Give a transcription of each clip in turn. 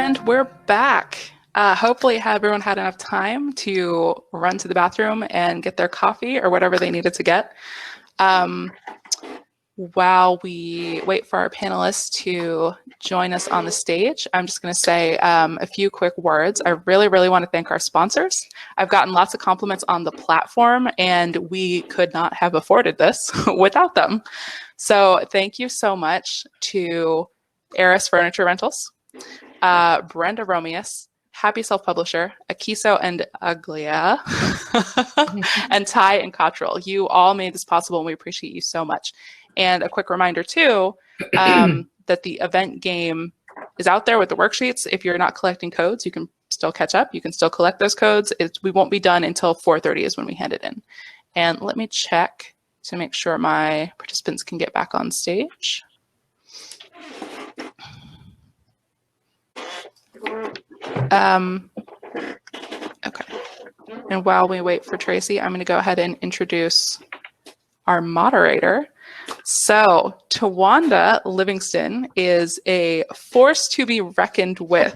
And we're back. Hopefully everyone had enough time to run to the bathroom and get their coffee or whatever they needed to get. While we wait for our panelists to join us on the stage, I'm just going to say a few quick words. I really want to thank our sponsors. I've gotten lots of compliments on the platform, and we could not have afforded this without them. So thank you so much to Eris Furniture Rentals, Brenda Romeus, Happy Self-Publisher, Akiso and Uglia, and Ty and Cottrell. You all made this possible, and we appreciate you so much. And a quick reminder, too, that the event game is out there with the worksheets. If you're not collecting codes, you can still catch up. You can still collect those codes. We won't be done until 4:30 is when we hand it in. And let me check to make sure my participants can get back on stage. Okay. And while we wait for Tracy, I'm going to go ahead and introduce our moderator. So Tawanda Livingston is a force to be reckoned with.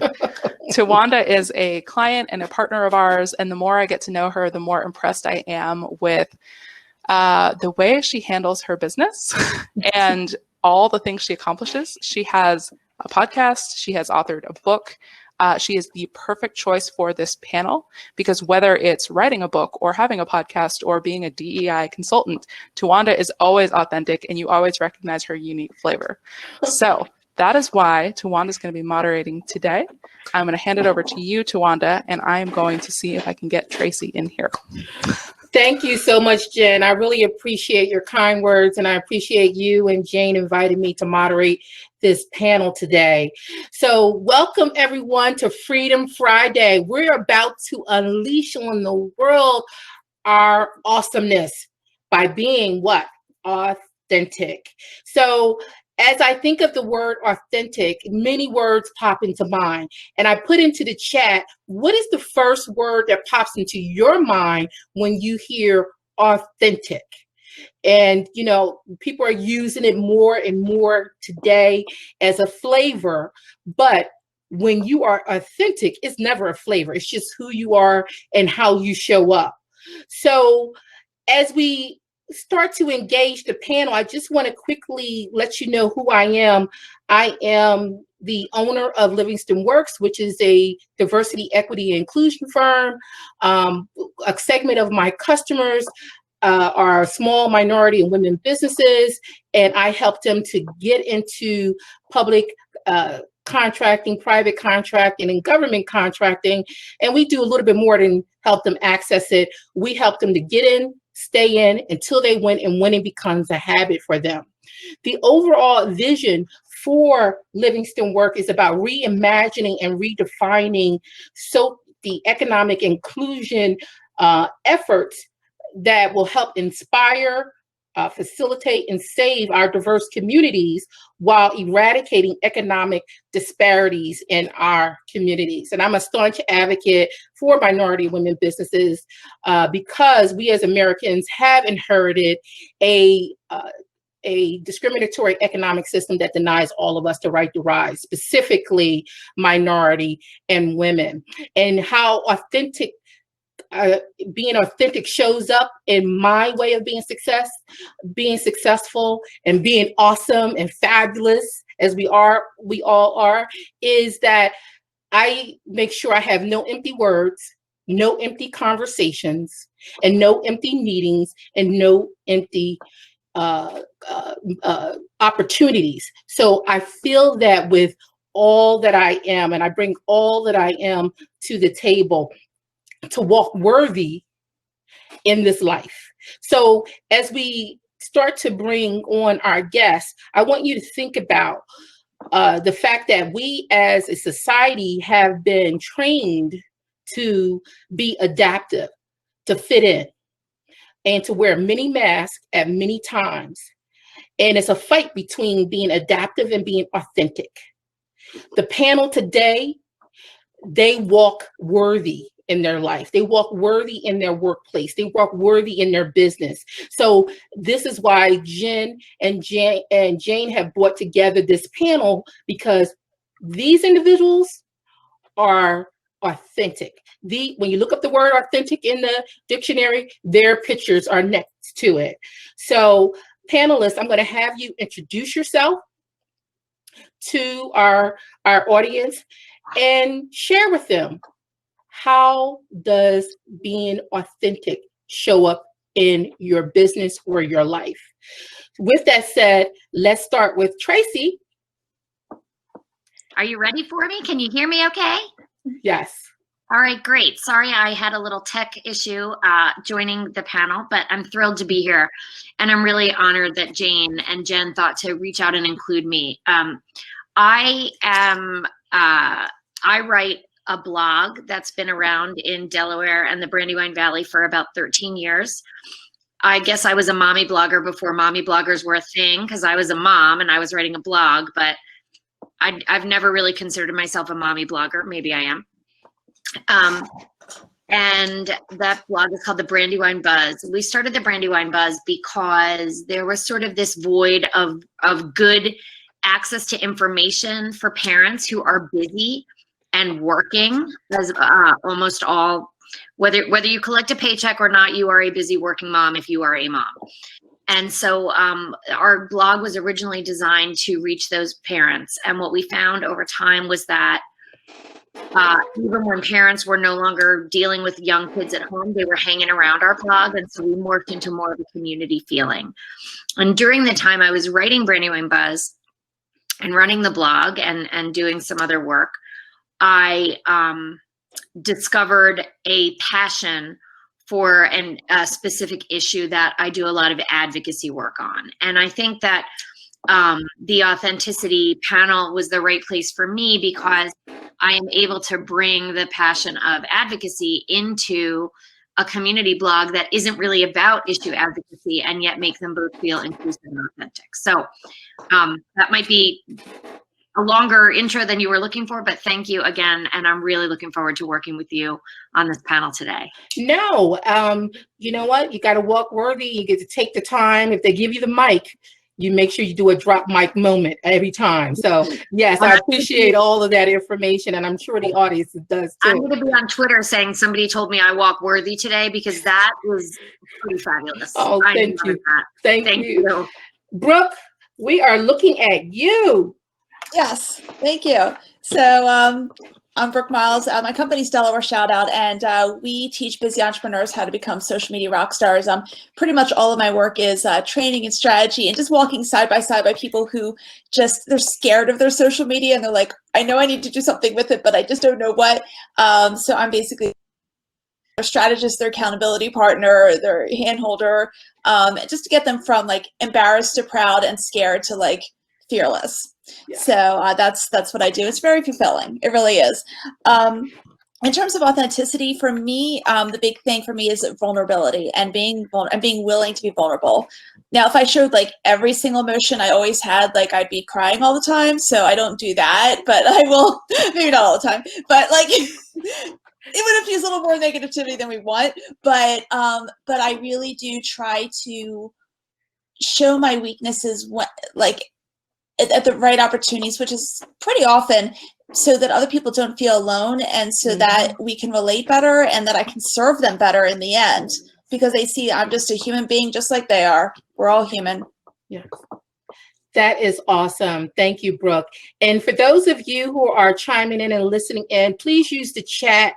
Tawanda is a client and a partner of ours, and the more I get to know her, the more impressed I am with the way she handles her business and all the things she accomplishes. She has a podcast. She has authored a book. She is the perfect choice for this panel because whether it's writing a book or having a podcast or being a DEI consultant, Tawanda is always authentic and you always recognize her unique flavor. So that is why Tawanda is going to be moderating today. I'm going to hand it over to you, Tawanda, and I'm going to see if I can get Tracy in here. Thank you so much, Jen. I really appreciate your kind words, and I appreciate you and Jane inviting me to moderate this panel today. So welcome everyone to Freedom Friday. We're about to unleash on the world our awesomeness by being what? Authentic. So as I think of the word authentic, many words pop into mind. And I put into the chat, what is the first word that pops into your mind when you hear authentic? And, you know, people are using it more and more today as a flavor. But when you are authentic, it's never a flavor. It's just who you are and how you show up. So as we start to engage the panel, I just want to quickly let you know who I am. I am the owner of Livingston Works, which is a diversity, equity, and inclusion firm. A segment of my customers are small minority and women businesses, and I help them to get into public contracting, private contracting, and government contracting. And we do a little bit more than help them access it. We help them to get in, stay in until they win, and winning becomes a habit for them. The overall vision for Livingston Work is about reimagining and redefining the economic inclusion efforts that will help inspire, facilitate, and save our diverse communities while eradicating economic disparities in our communities. And I'm a staunch advocate for minority women businesses because we as Americans have inherited a discriminatory economic system that denies all of us the right to rise, specifically minority and women. And how authentic being authentic shows up in my way of being successful and being awesome and fabulous as we all are, is that I make sure I have no empty words, no empty conversations, and no empty meetings, and no empty opportunities. So I feel that with all that I am, and I bring all that I am to the table to walk worthy in this life. So as we start to bring on our guests, I want you to think about the fact that we as a society have been trained to be adaptive, to fit in, and to wear many masks at many times. And it's a fight between being adaptive and being authentic. The panel today, they walk worthy in their life. They walk worthy in their workplace. They walk worthy in their business. So this is why Jen and Jane have brought together this panel, because these individuals are authentic. When you look up the word authentic in the dictionary, their pictures are next to it. So, panelists, I'm going to have you introduce yourself to our audience and share with them, how does being authentic show up in your business or your life? With that said, let's start with Tracy. Are you ready for me? Can you hear me okay? Yes. All right, great. Sorry, I had a little tech issue joining the panel, but I'm thrilled to be here. And I'm really honored that Jane and Jen thought to reach out and include me. I write a blog that's been around in Delaware and the Brandywine Valley for about 13 years. I guess I was a mommy blogger before mommy bloggers were a thing, because I was a mom and I was writing a blog, but I've never really considered myself a mommy blogger. Maybe I am. And that blog is called the Brandywine Buzz. We started the Brandywine Buzz because there was sort of this void of good access to information for parents who are busy and working, as almost all, whether you collect a paycheck or not, you are a busy working mom if you are a mom. And so our blog was originally designed to reach those parents. And what we found over time was that even when parents were no longer dealing with young kids at home, they were hanging around our blog. And so we morphed into more of a community feeling. And during the time I was writing Brandywine Buzz and running the blog and doing some other work, I discovered a passion for a specific issue that I do a lot of advocacy work on. And I think that the authenticity panel was the right place for me, because I am able to bring the passion of advocacy into a community blog that isn't really about issue advocacy, and yet make them both feel inclusive and authentic. So that might be a longer intro than you were looking for, but thank you again. And I'm really looking forward to working with you on this panel today. No, you know what? You got to walk worthy. You get to take the time. If they give you the mic, you make sure you do a drop mic moment every time. So yes, I appreciate all of that information, and I'm sure the audience does too. I'm going to be on Twitter saying somebody told me I walk worthy today, because that was pretty fabulous. Oh, thank you. Thank you. Brooke, we are looking at you. Yes, thank you. So I'm Brooke Miles. My company's Delaware Shout Out, and we teach busy entrepreneurs how to become social media rock stars. Pretty much all of my work is training and strategy, and just walking side by side by people who they're scared of their social media, and they're like, I know I need to do something with it, but I just don't know what. So I'm basically their strategist, their accountability partner, their handholder, just to get them from like embarrassed to proud and scared to like fearless. Yeah. So that's what I do. It's very fulfilling. It really is. In terms of authenticity, for me, the big thing for me is vulnerability and being willing to be vulnerable. Now, if I showed like every single emotion I always had, like I'd be crying all the time. So I don't do that, but I will, maybe not all the time, but like even if it's a little more negativity than we want, but I really do try to show my weaknesses at the right opportunities, which is pretty often, so that other people don't feel alone, and so that we can relate better, and that I can serve them better in the end, because they see I'm just a human being just like they are. We're all human. Yeah. That is awesome. Thank you, Brooke. And for those of you who are chiming in and listening in, please use the chat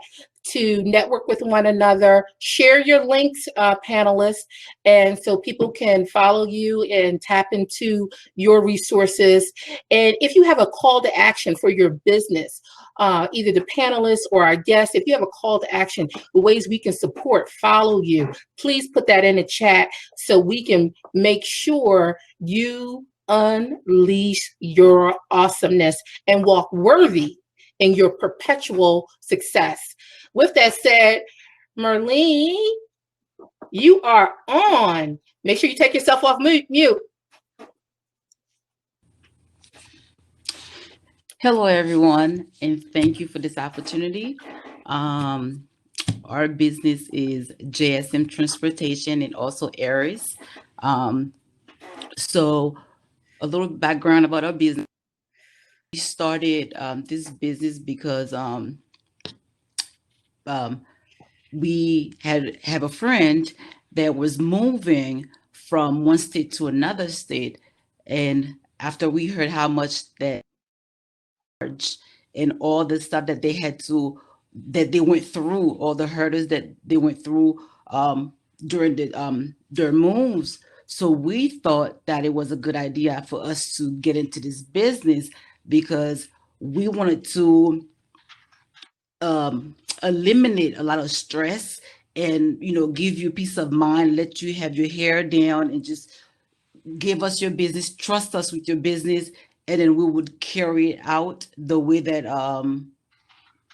to network with one another. Share your links, panelists, and so people can follow you and tap into your resources. And if you have a call to action for your business, either the panelists or our guests, if you have a call to action, the ways we can support, follow you, please put that in the chat so we can make sure you unleash your awesomeness and walk worthy in your perpetual success. With that said, Merlene, you are on. Make sure you take yourself off mute. Hello, everyone, and thank you for this opportunity. Our business is JSM Transportation and also Aries. So a little background about our business. We started this business because we have a friend that was moving from one state to another state, and after we heard how much that charge and all the stuff that they went through, all the hurdles that they went through during their moves. So we thought that it was a good idea for us to get into this business because we wanted to eliminate a lot of stress and give you peace of mind, let you have your hair down and just give us your business, trust us with your business, and then we would carry it out the way that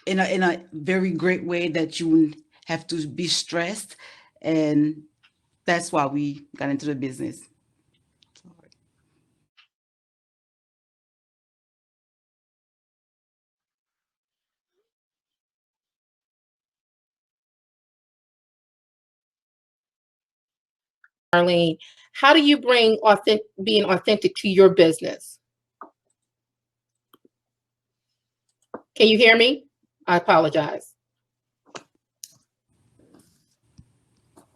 in a very great way that you wouldn't have to be stressed. And that's why we got into the business. Arlene, how do you bring being authentic to your business? Can you hear me? I apologize.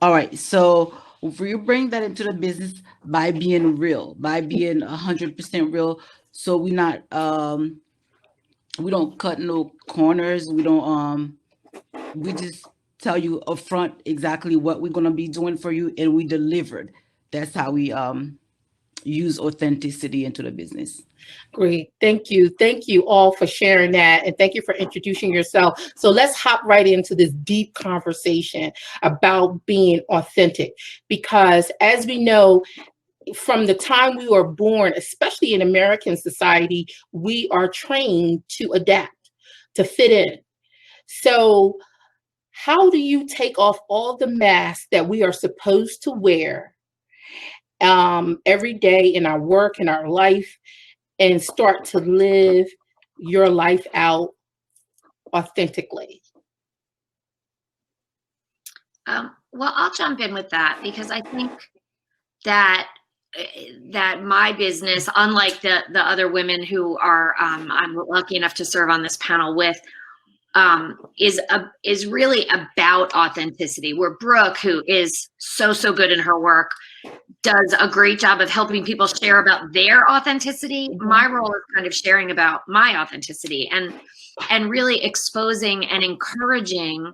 All right, so we bring that into the business by being real, by being 100% real. So we don't cut no corners. We just tell you upfront exactly what we're gonna be doing for you, and we delivered. That's how we use authenticity into the business. Great. Thank you. Thank you all for sharing that. And thank you for introducing yourself. So let's hop right into this deep conversation about being authentic. Because as we know, from the time we were born, especially in American society, we are trained to adapt, to fit in. So how do you take off all the masks that we are supposed to wear every day in our work, in our life, and start to live your life out authentically? Well, I'll jump in with that because I think that my business, unlike the other women who are I'm lucky enough to serve on this panel with, is really about authenticity. Where Brooke, who is so good in her work, does a great job of helping people share about their authenticity. Mm-hmm. My role is kind of sharing about my authenticity and really exposing and encouraging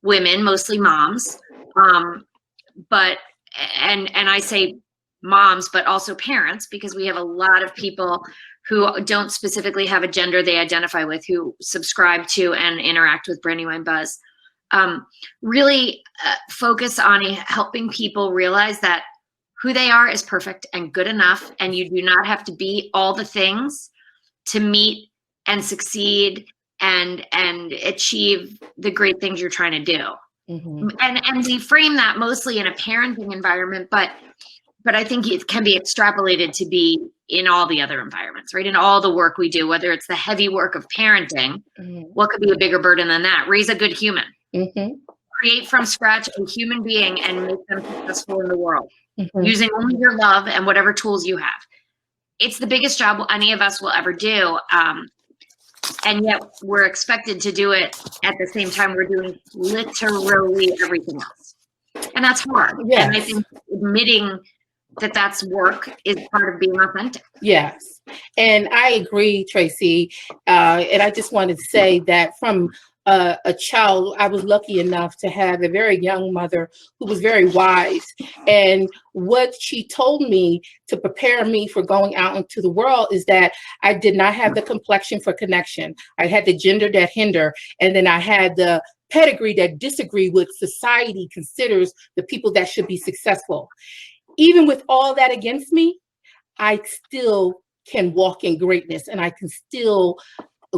women, mostly moms, but I say moms, but also parents, because we have a lot of people who don't specifically have a gender they identify with, who subscribe to and interact with Brandywine Buzz. Really focus on helping people realize that who they are is perfect and good enough, and you do not have to be all the things to meet and succeed and achieve the great things you're trying to do. Mm-hmm. And we frame that mostly in a parenting environment, but I think it can be extrapolated to be in all the other environments, right? In all the work we do, whether it's the heavy work of parenting, mm-hmm. What could be a bigger burden than that? Raise a good human. Mm-hmm. Create from scratch a human being and make them successful in the world, mm-hmm. using only your love and whatever tools you have. It's the biggest job any of us will ever do. And yet we're expected to do it at the same time we're doing literally everything else. And that's hard. Yes. And I think admitting that that's work is part of being authentic. Yes. And I agree, Tracy. And I just wanted to say that from a child, I was lucky enough to have a very young mother who was very wise. And what she told me to prepare me for going out into the world is that I did not have the complexion for connection. I had the gender that hinder, and then I had the pedigree that disagree with society considers the people that should be successful. Even with all that against me, I still can walk in greatness, and I can still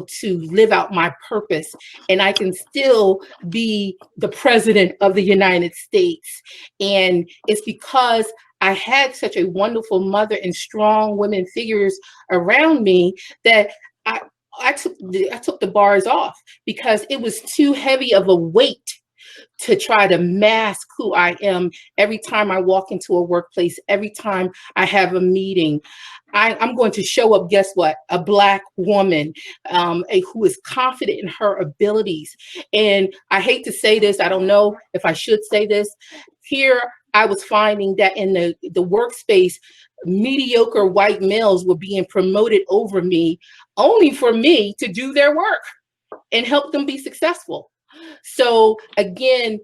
to live out my purpose, and I can still be the president of the United States. And it's because I had such a wonderful mother and strong women figures around me that I took the bars off, because it was too heavy of a weight to try to mask who I am every time I walk into a workplace, every time I have a meeting. I'm going to show up, guess what? A Black woman who is confident in her abilities. And I hate to say this, I don't know if I should say this. Here, I was finding that in the workspace, mediocre white males were being promoted over me only for me to do their work and help them be successful. So again,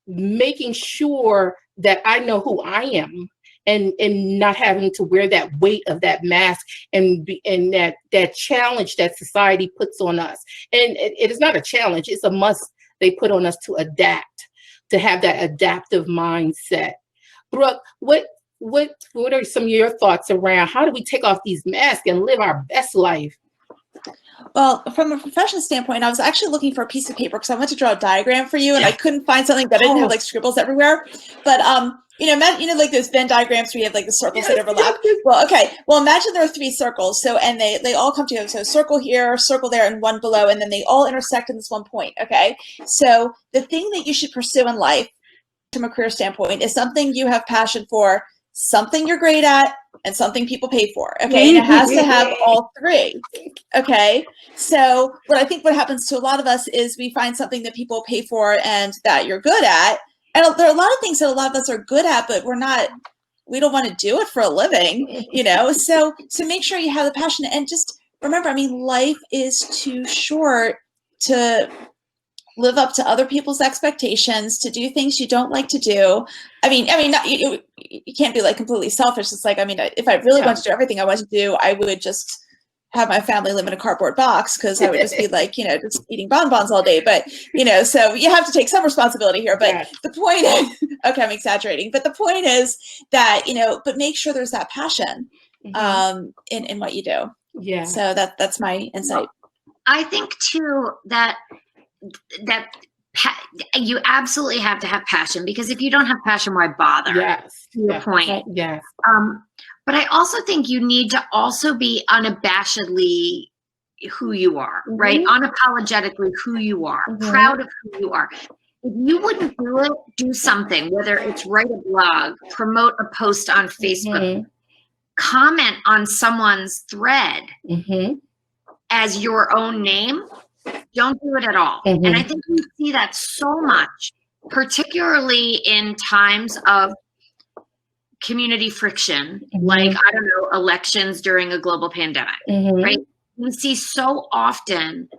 making sure that I know who I am and not having to wear that weight of that mask and that challenge that society puts on us. And it is not a challenge, it's a must they put on us to adapt, to have that adaptive mindset. Brooke, what are some of your thoughts around how do we take off these masks and live our best life? Well, from a professional standpoint, I was actually looking for a piece of paper because I went to draw a diagram for you, and I couldn't find something that didn't have like scribbles everywhere. But imagine, like those Venn diagrams where you have like the circles that overlap. Well, okay. Well, imagine there are 3 circles. So, and they all come together. So circle here, circle there, and one below, and then they all intersect in this one point. Okay. So the thing that you should pursue in life from a career standpoint is something you have passion for, something you're great at, and something people pay for. Okay. And it has to have all 3. Okay. So what happens to a lot of us is we find something that people pay for and that you're good at. And there are a lot of things that a lot of us are good at, but we don't want to do it for a living, So make sure you have the passion, and just remember, life is too short to live up to other people's expectations, to do things you don't like to do. Not, you can't be like completely selfish. It's like, if I really want to do everything I want to do, I would just have my family live in a cardboard box, because I would just be like, just eating bonbons all day. But, so you have to take some responsibility here. But the point is, okay, I'm exaggerating, but the point is that, but make sure there's that passion in what you do. Yeah. So that's my insight. I think too that you absolutely have to have passion, because if you don't have passion, why bother? Yes. To your point. Yes. But I also think you need to also be unabashedly who you are, right? Unapologetically who you are, proud of who you are. If you wouldn't do it, do something, whether it's write a blog, promote a post on Facebook, comment on someone's thread as your own name. Don't do it at all. And I think we see that so much, particularly in times of community friction, like, I don't know, elections during a global pandemic, right? We see so often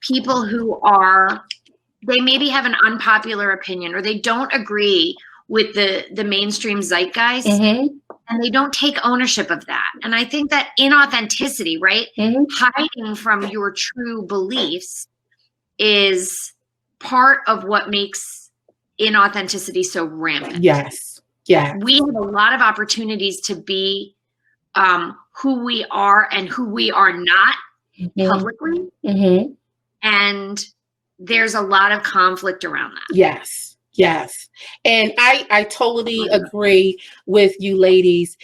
people who they maybe have an unpopular opinion, or they don't agree with the mainstream zeitgeist, and they don't take ownership of that. And I think that inauthenticity, right? Hiding from your true beliefs is part of what makes inauthenticity so rampant. Yes. Yeah. We have a lot of opportunities to be who we are and who we are not publicly. And there's a lot of conflict around that. Yes. Yes. And I totally agree with you ladies.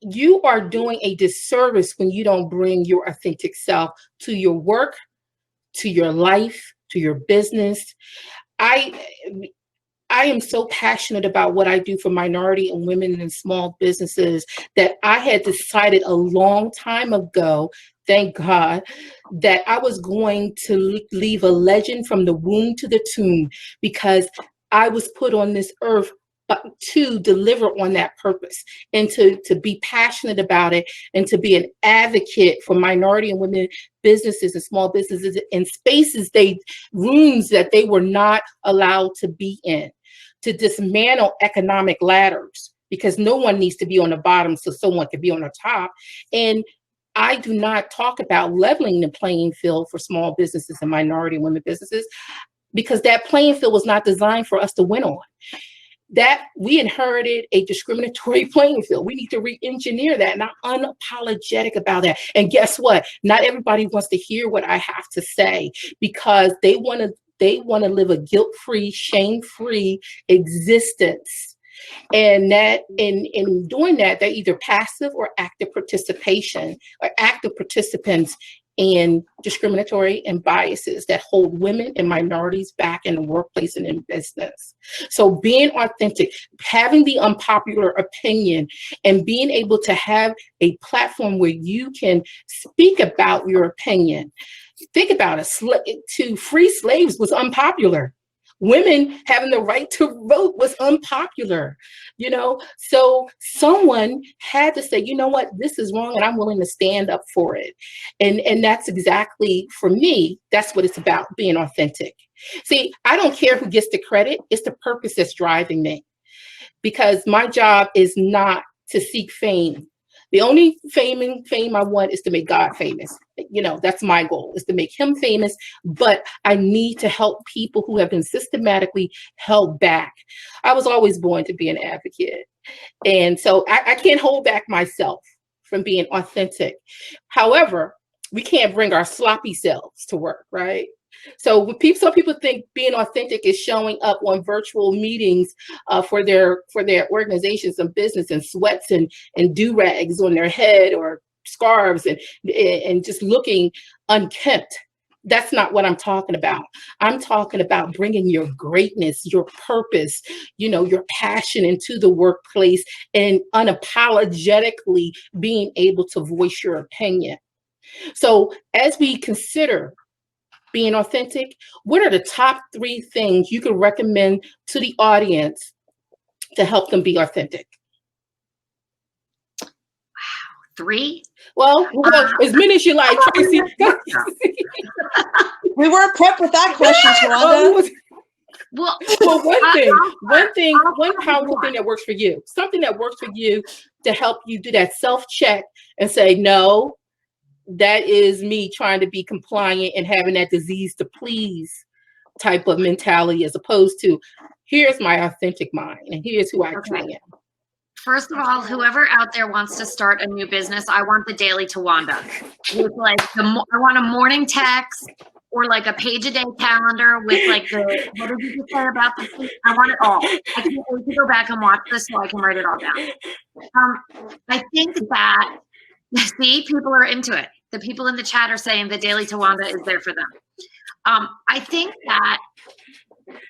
You are doing a disservice when you don't bring your authentic self to your work, to your life, to your business. I am so passionate about what I do for minority and women and small businesses that I had decided a long time ago, thank God, that I was going to leave a legend from the womb to the tomb, because I was put on this earth to deliver on that purpose, and to be passionate about it, and to be an advocate for minority and women businesses and small businesses in spaces, rooms that they were not allowed to be in, to dismantle economic ladders, because no one needs to be on the bottom so someone can be on the top. And I do not talk about leveling the playing field for small businesses and minority and women businesses, because that playing field was not designed for us to win on. That we inherited a discriminatory playing field. We need to re-engineer that, and I'm unapologetic about that. And guess what? Not everybody wants to hear what I have to say, because they want to live a guilt-free, shame-free existence. And that in doing that, they're either passive or active participation, or active participants and discriminatory and biases that hold women and minorities back in the workplace and in business. So being authentic, having the unpopular opinion, and being able to have a platform where you can speak about your opinion. Think about it, to free slaves was unpopular. Women having the right to vote was unpopular, so someone had to say, you know what, this is wrong and I'm willing to stand up for it. And that's exactly, for me, that's what it's about, being authentic. See, I don't care who gets the credit, it's the purpose that's driving me, because my job is not to seek fame. The only fame I want is to make God famous. That's my goal, is to make him famous. But I need to help people who have been systematically held back. I was always born to be an advocate. And so I can't hold back myself from being authentic. However, we can't bring our sloppy selves to work, right? So when some people think being authentic is showing up on virtual meetings for their organizations and business in sweats and do-rags on their head, or scarves, and just looking unkempt. That's not what I'm talking about. I'm talking about bringing your greatness, your purpose, your passion into the workplace, and unapologetically being able to voice your opinion. So as we consider being authentic, what are the top 3 things you could recommend to the audience to help them be authentic? Wow, 3? Well, as many as you like, Tracy. We weren't prepped with that question, Tawanda. Well, one powerful thing that works for you, something that works for you to help you do that self-check and say, no, that is me trying to be compliant and having that disease to please type of mentality, as opposed to, here's my authentic mind and here's who I truly am. First of all, whoever out there wants to start a new business, I want the daily Tawanda. With I want a morning text, or like a page-a-day calendar with what did you just say about this? I want it all. I can't wait to go back and watch this so I can write it all down. I think that, see, people are into it. The people in the chat are saying the daily Tawanda is there for them. I think that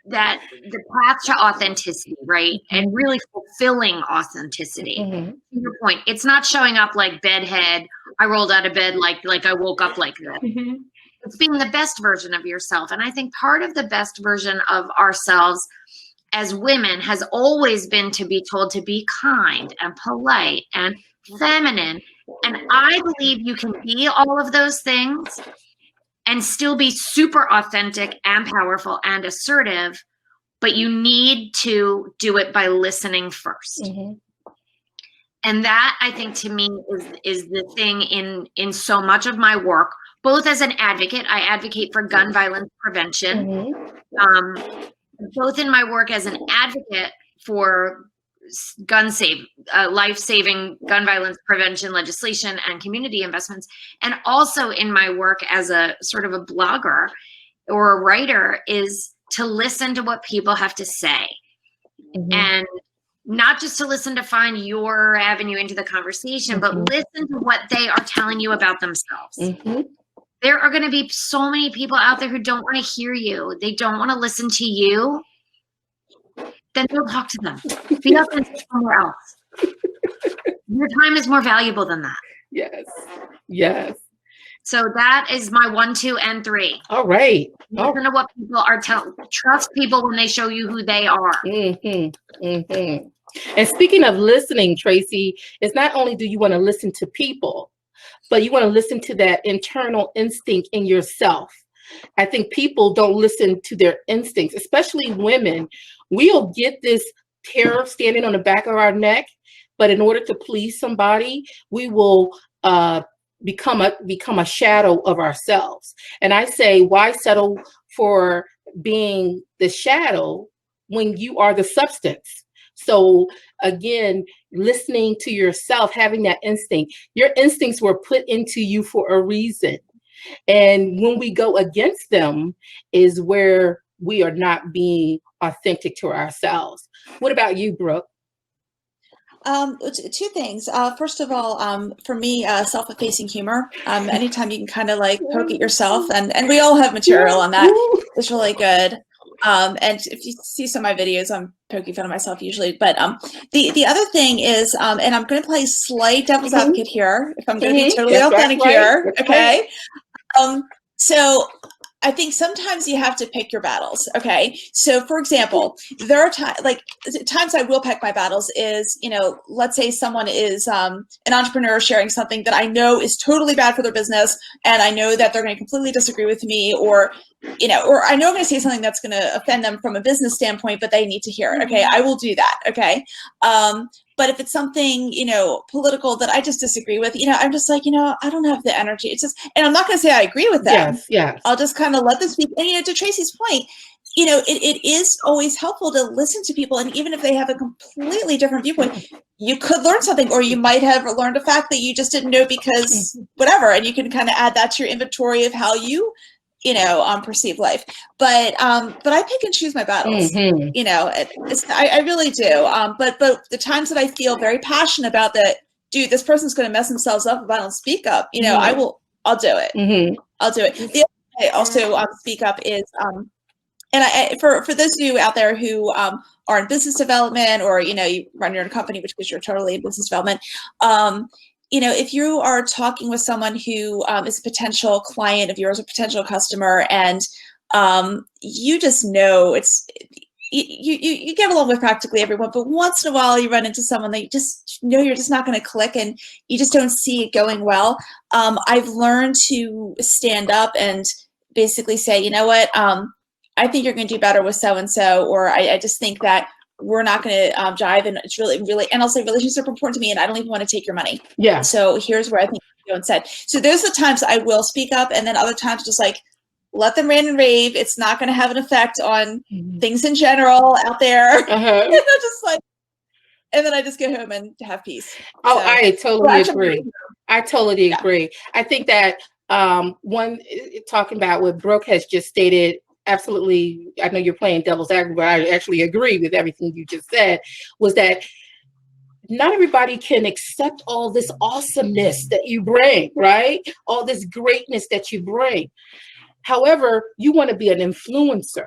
the path to authenticity, right, and really fulfilling authenticity. To your point, it's not showing up like bedhead. I rolled out of bed like I woke up like this. It's being the best version of yourself. And I think part of the best version of ourselves as women has always been to be told to be kind and polite and feminine. And I believe you can be all of those things and still be super authentic and powerful and assertive, but you need to do it by listening first. And that, I think, to me is the thing in so much of my work, both as an advocate. I advocate for gun violence prevention, both in my work as an advocate for life-saving gun violence prevention legislation and community investments, and also in my work as a sort of a blogger or a writer, is to listen to what people have to say, and not just to listen to find your avenue into the conversation, but listen to what they are telling you about themselves. There are going to be so many people out there who don't want to hear you. They don't want to listen to you. Then don't talk to them. Be authentic somewhere else. Your time is more valuable than that. Yes. So that is my 1, 2, and 3. All right. Listen to what people are telling. Trust people when they show you who they are. And speaking of listening, Tracy, it's not only do you want to listen to people, but you want to listen to that internal instinct in yourself. I think people don't listen to their instincts, especially women. We'll get this terror standing on the back of our neck, but in order to please somebody, we will become a shadow of ourselves. And I say, why settle for being the shadow when you are the substance? So again, listening to yourself, having that instinct. Your instincts were put into you for a reason. And when we go against them is where we are not being authentic to ourselves. What about you, Brooke? Two things. First of all, for me, self-effacing humor. Anytime you can kind of like poke at yourself, and we all have material on that. It's really good. And if you see some of my videos, I'm poking fun of myself usually. But the other thing is, and I'm going to play slight devil's advocate here, if I'm going to be totally authentic here. Okay. So I think sometimes you have to pick your battles. Okay. So for example, there are times I will pick my battles is, let's say someone is an entrepreneur sharing something that I know is totally bad for their business. And I know that they're going to completely disagree with me, or I know I'm going to say something that's going to offend them from a business standpoint, but they need to hear it. Okay. I will do that. Okay. But if it's something, political that I just disagree with, I'm just like, I don't have the energy. It's just, and I'm not going to say I agree with them. Yes. I'll just kind of let them speak. And, to Tracy's point, it is always helpful to listen to people. And even if they have a completely different viewpoint, you could learn something, or you might have learned a fact that you just didn't know because whatever. And you can kind of add that to your inventory of how you perceive life. But I pick and choose my battles. I really do. But the times that I feel very passionate about that, dude, this person's going to mess themselves up if I don't speak up. I'll do it. I'll do it. The other thing I also speak up is, and for those of you out there who are in business development, or you run your own company, which is you're totally in business development. If you are talking with someone who is a potential client of yours, a potential customer, and you just know you get along with practically everyone, but once in a while you run into someone that you just know you're just not going to click, and you just don't see it going well. I've learned to stand up and basically say, you know what, I think you're going to do better with so-and-so, or I just think that we're not going to jive, and it's really, and I'll say relationships are important to me, and I don't even want to take your money. Yeah. So here's where I think you go instead. So those are the times I will speak up, and then other times just like let them rant and rave. It's not going to have an effect on things in general out there. Just like, and then I just go home and have peace. Oh, so, I totally agree. I totally Yeah. agree. I think that talking about what Brooke has just stated, absolutely, I know you're playing devil's advocate, but I actually agree with everything you just said, was that not everybody can accept all this awesomeness that you bring, right? All this greatness that you bring. However, you want to be an influencer.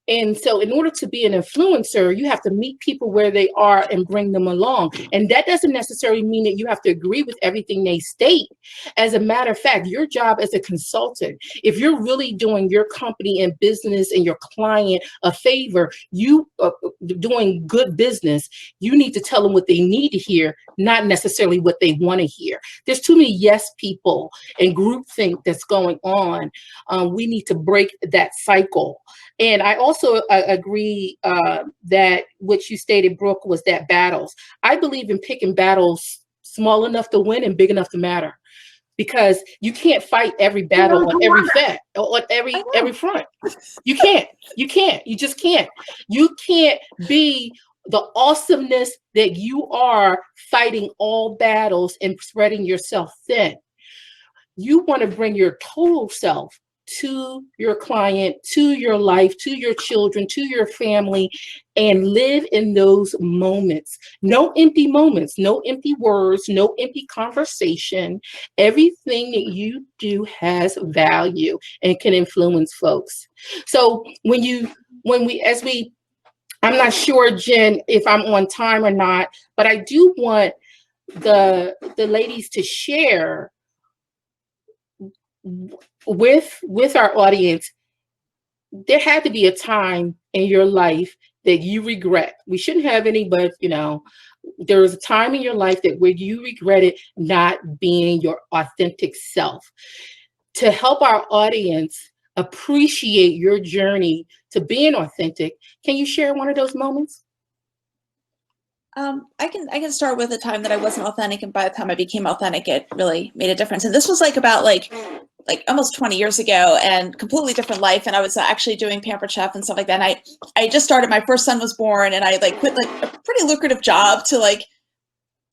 And so in order to be an influencer, you have to meet people where they are and bring them along. And that doesn't necessarily mean that you have to agree with everything they state. As a matter of fact, your job as a consultant, if you're really doing your company and business and your client a favor, you are doing good business, you need to tell them what they need to hear, not necessarily what they want to hear. There's too many yes people and groupthink that's going on. We need to break that cycle. And I also agree that what you stated, Brooke, was that battles. I believe in picking battles small enough to win and big enough to matter, because you can't fight every battle on every front. You can't. You just can't. You can't be the awesomeness that you are, fighting all battles and spreading yourself thin. You want to bring your total self to your client, to your life, to your children, to your family, and live in those moments. No empty moments, no empty words, no empty conversation. Everything that you do has value and can influence folks. So I'm not sure, Jen, if I'm on time or not, but I do want the ladies to share with our audience. There had to be a time in your life that you regret. We shouldn't have any, but there was a time in your life where you regretted not being your authentic self. To help our audience appreciate your journey to being authentic, can you share one of those moments? I can start with a time that I wasn't authentic, and by the time I became authentic, it really made a difference. And this was about almost 20 years ago, and completely different life. And I was actually doing Pampered Chef and stuff like that. And I just started, my first son was born, and I quit a pretty lucrative job to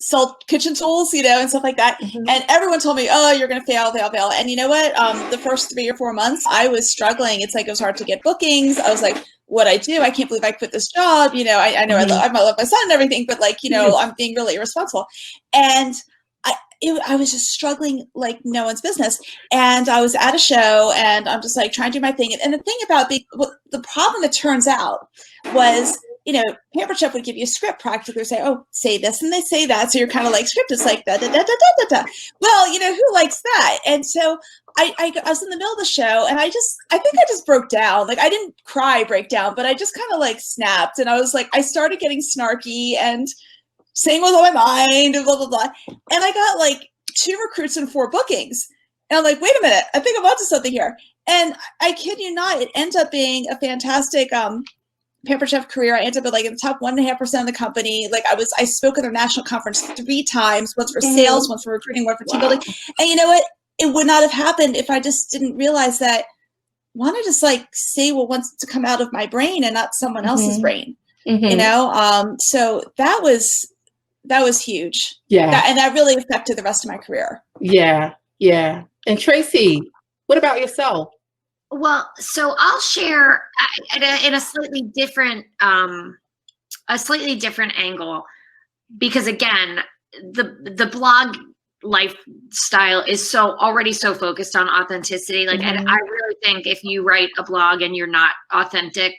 sell kitchen tools, and stuff like that. And everyone told me, oh, you're going to fail. And you know what? The first 3 or 4 months I was struggling. It's it was hard to get bookings. I was what I do. I can't believe I quit this job. You know, I know I love my son and everything, but like, you know, I'm being really irresponsible. And I was just struggling like no one's business. And I was at a show and I'm just like trying to do my thing. And the thing about the problem, it turns out, was, you know, Pampered Chef would give you a script practically, say, oh, say this and they say that. So you're kind of like script. It's like da da da da da da. Well, you know, who likes that? And so I was in the middle of the show and I think I just broke down. Like I didn't break down, but I just kind of like snapped. And I was like, I started getting snarky and saying what's on my mind and blah, blah, blah. And I got like 2 recruits and 4 bookings. And I'm like, wait a minute, I think I'm onto something here. And I kid you not, it ends up being a fantastic Pampered Chef career. I ended up like in the top 1.5% of the company. Like I spoke at their national conference 3 times, once for sales, once for recruiting, one for team building. And you know what? It would not have happened if I just didn't realize that why don't I just like say what wants to come out of my brain and not someone else's brain, you know? So that was huge. Yeah. And that really affected the rest of my career. Yeah. Yeah. And Tracy, what about yourself? Well, so I'll share in a slightly different angle, because again, the blog lifestyle is already so focused on authenticity. Like, and I really think if you write a blog and you're not authentic,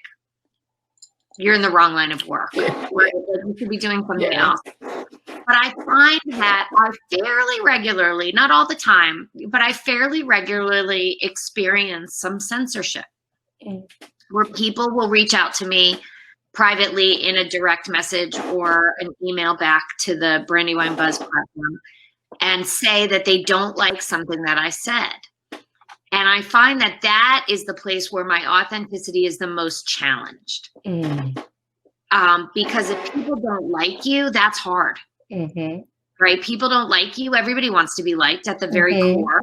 you're in the wrong line of work. Right? You should be doing something else. But I find that I fairly regularly, not all the time, but I fairly regularly experience some censorship where people will reach out to me privately in a direct message or an email back to the Brandywine Buzz platform and say that they don't like something that I said. And I find that is the place where my authenticity is the most challenged. Because if people don't like you, that's hard. Right? People don't like you. Everybody wants to be liked at the very core.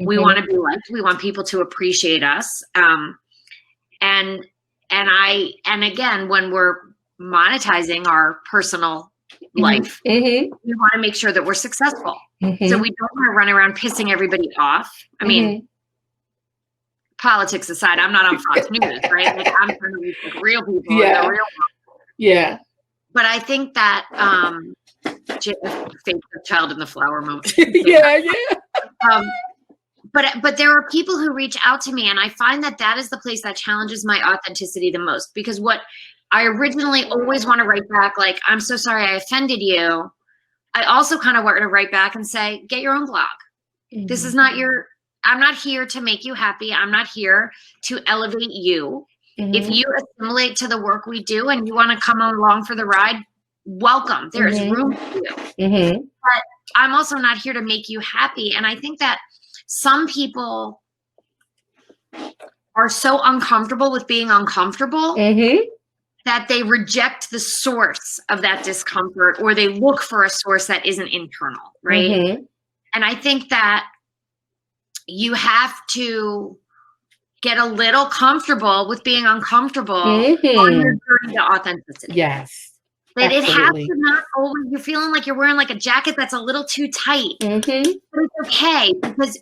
We want to be liked. We want people to appreciate us. And again, when we're monetizing our personal life, we want to make sure that we're successful. So we don't want to run around pissing everybody off. I mean, politics aside, I'm not on Fox News, right? Like I'm trying to reach like real people in the real world. Yeah. But I think that fake child in the flower moment. But there are people who reach out to me, and I find that is the place that challenges my authenticity the most, because what I originally always want to write back, like, I'm so sorry I offended you. I also kind of want to write back and say, get your own blog. This is not I'm not here to make you happy. I'm not here to elevate you. If you assimilate to the work we do and you want to come along for the ride, welcome. There is room for you. But I'm also not here to make you happy. And I think that some people are so uncomfortable with being uncomfortable that they reject the source of that discomfort, or they look for a source that isn't internal, right? And I think that you have to get a little comfortable with being uncomfortable on your journey to authenticity. Yes. That it has to not always, you're feeling like you're wearing like a jacket that's a little too tight. But it's okay, because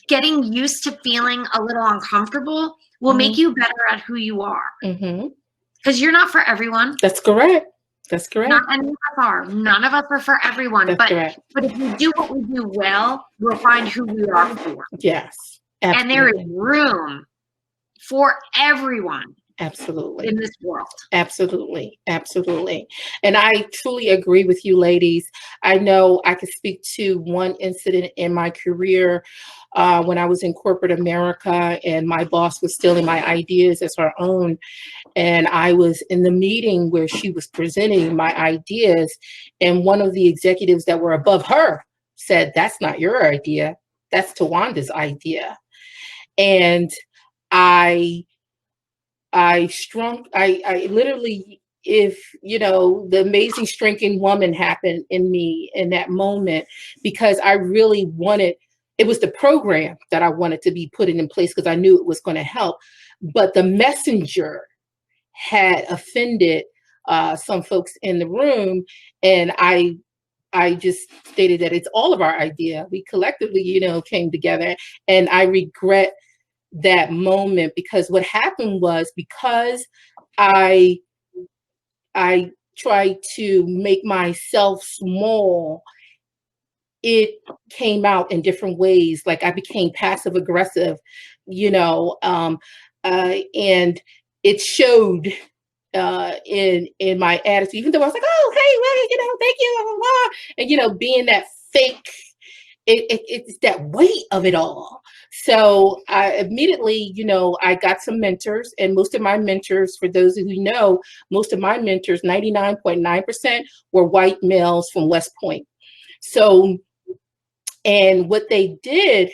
getting used to feeling a little uncomfortable will make you better at who you are. Because you're not for everyone. That's correct. That's correct. Not any of us are. None of us are for everyone. But if we do what we do well, we'll find who we are for. Yes. Absolutely. And there is room for everyone. Absolutely. In this world. Absolutely. Absolutely. And I truly agree with you, ladies. I know I could speak to one incident in my career when I was in corporate America and my boss was stealing my ideas as her own. And I was in the meeting where she was presenting my ideas, and one of the executives that were above her said, "That's not your idea. That's Tawanda's idea." And I literally, if, you know, the amazing shrinking woman happened in me in that moment, because I really wanted, it was the program that I wanted to be put in place because I knew it was going to help. But the messenger had offended some folks in the room. And I just stated that it's all of our idea. We collectively, you know, came together. And I regret that moment, because what happened was, because I tried to make myself small, it came out in different ways. Like I became passive aggressive, you know, and it showed in my attitude, even though I was like, oh, hey, well, you know, thank you, blah, blah, blah. And you know, being that fake, it's that weight of it all. So I immediately, you know, I got some mentors, and most of my mentors, for those who know, most of my mentors, 99.9% were white males from West Point. So, and what they did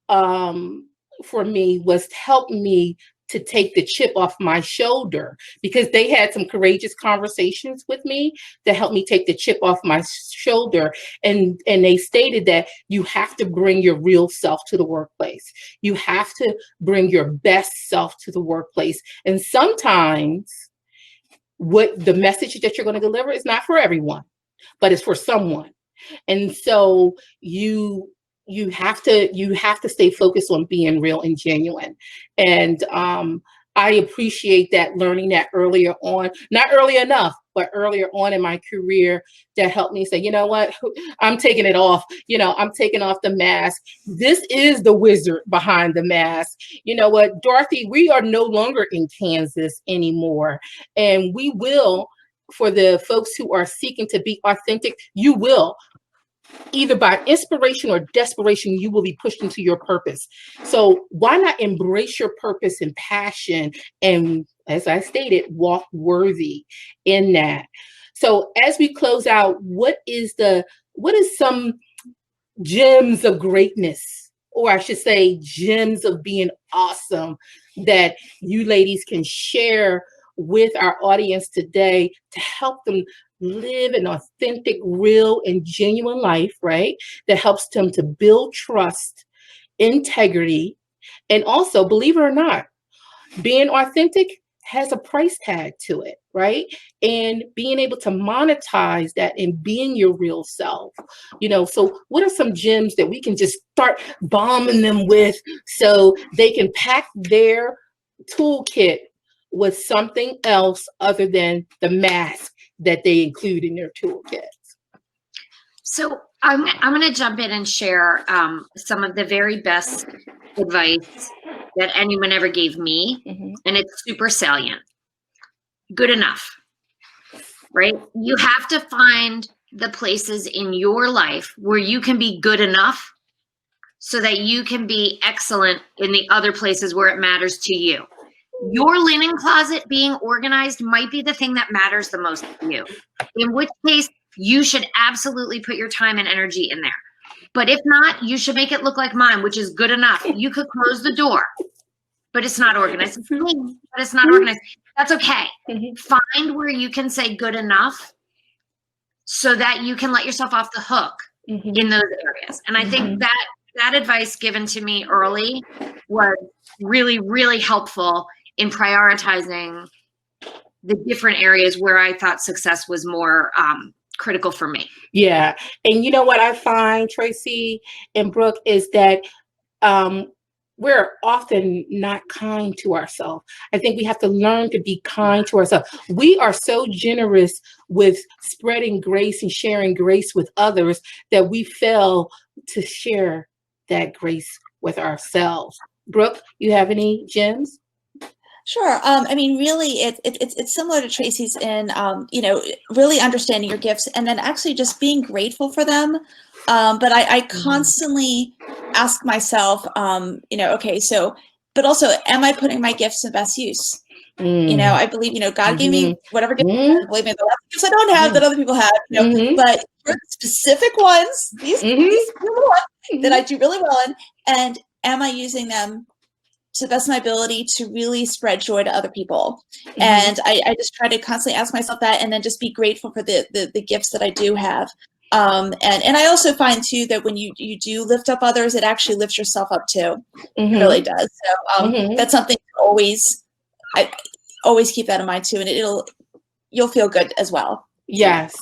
for me was help me to take the chip off my shoulder, because they had some courageous conversations with me to help me take the chip off my shoulder. And they stated that you have to bring your real self to the workplace. You have to bring your best self to the workplace. And sometimes what the message that you're going to deliver is not for everyone, but it's for someone. And so you have to stay focused on being real and genuine. And I appreciate that, learning that earlier on, not early enough, but earlier on in my career, that helped me say, you know what, I'm taking it off. You know, I'm taking off the mask. This is the wizard behind the mask. You know what, Dorothy, we are no longer in Kansas anymore. And we will, for the folks who are seeking to be authentic, you will, either by inspiration or desperation, you will be pushed into your purpose. So why not embrace your purpose and passion, and, as I stated, walk worthy in that. So as we close out, what is some gems of greatness, or I should say gems of being awesome, that you ladies can share with our audience today to help them live an authentic, real, and genuine life, right? That helps them to build trust, integrity, and also, believe it or not, being authentic has a price tag to it, right? And being able to monetize that and being your real self. You know, so what are some gems that we can just start bombing them with, so they can pack their toolkit with something else other than the mask that they include in their toolkit? So I'm going to jump in and share some of the very best advice that anyone ever gave me, and it's super salient. Good enough, right? You have to find the places in your life where you can be good enough so that you can be excellent in the other places where it matters to you. Your linen closet being organized might be the thing that matters the most to you, in which case you should absolutely put your time and energy in there. But if not, you should make it look like mine, which is good enough. You could close the door, but it's not organized. It's clean, but it's not organized. That's okay. Find where you can say good enough so that you can let yourself off the hook in those areas. And I think that advice given to me early was really, really helpful in prioritizing the different areas where I thought success was more critical for me. Yeah. And you know what I find, Tracy and Brooke, is that we're often not kind to ourselves. I think we have to learn to be kind to ourselves. We are so generous with spreading grace and sharing grace with others that we fail to share that grace with ourselves. Brooke, you have any gems? Sure. I mean, really, it's similar to Tracy's in, you know, really understanding your gifts and then actually just being grateful for them. But I constantly ask myself, you know, okay, so, but also, am I putting my gifts to best use? You know, I believe, you know, God gave me whatever gifts, believe me, the lots of gifts I don't have that other people have, you know, but for the specific ones, these are the ones that I do really well in, and am I using them to the best of my ability to really spread joy to other people? And I just try to constantly ask myself that, and then just be grateful for the gifts that I do have. And I also find too that when you do lift up others, it actually lifts yourself up too. It really does. So that's something I always keep that in mind too, and you'll feel good as well. Yes.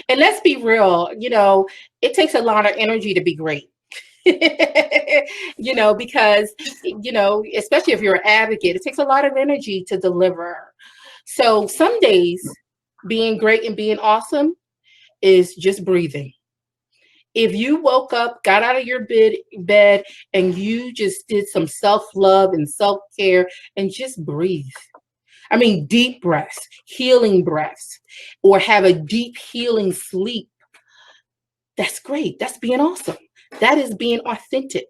And let's be real, you know, it takes a lot of energy to be great. You know, because, you know, especially if you're an advocate, it takes a lot of energy to deliver. So some days being great and being awesome is just breathing. If you woke up, got out of your bed, and you just did some self-love and self-care and just breathe. I mean, deep breaths, healing breaths, or have a deep healing sleep. That's great. That's being awesome. That is being authentic.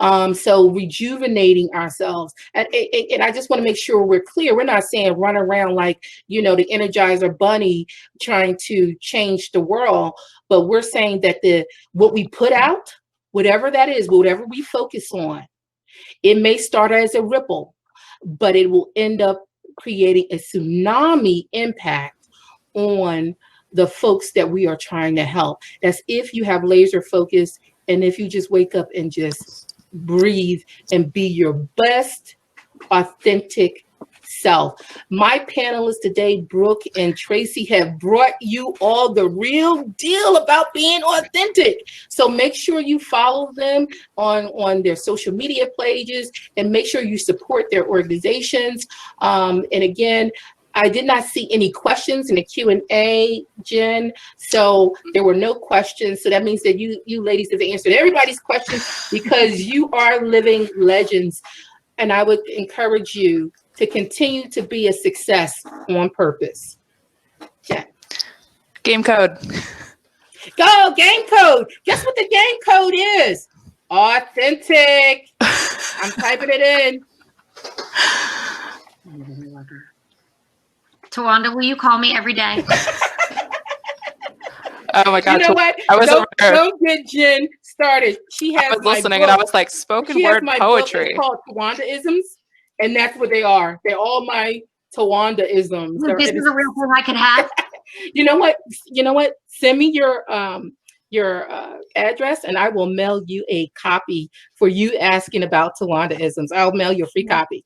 So rejuvenating ourselves. And I just want to make sure we're clear. We're not saying run around like, the Energizer Bunny trying to change the world. But we're saying that what we put out, whatever that is, whatever we focus on, it may start as a ripple, but it will end up creating a tsunami impact on the folks that we are trying to help. That's if you have laser focus and if you just wake up and just breathe and be your best authentic self. My panelists today, Brooke and Tracy, have brought you all the real deal about being authentic. So make sure you follow them on their social media pages and make sure you support their organizations. And again, I did not see any questions in the Q&A, Jen. So there were no questions. So that means that you ladies have answered everybody's questions because you are living legends. And I would encourage you to continue to be a success on purpose. Jen. Game code. Go, game code. Guess what the game code is? Authentic. I'm typing it in. Tawanda, will you call me every day? Oh my God. You know what? I was Don't get Jen started. She has I was listening and I was like, spoken word poetry. It's called Tawanda-isms, and that's what they are. They're all my Tawanda-isms. This is a real thing I could have. You know what? Send me your address, and I will mail you a copy for you asking about Tawanda-isms. I'll mail you a free copy.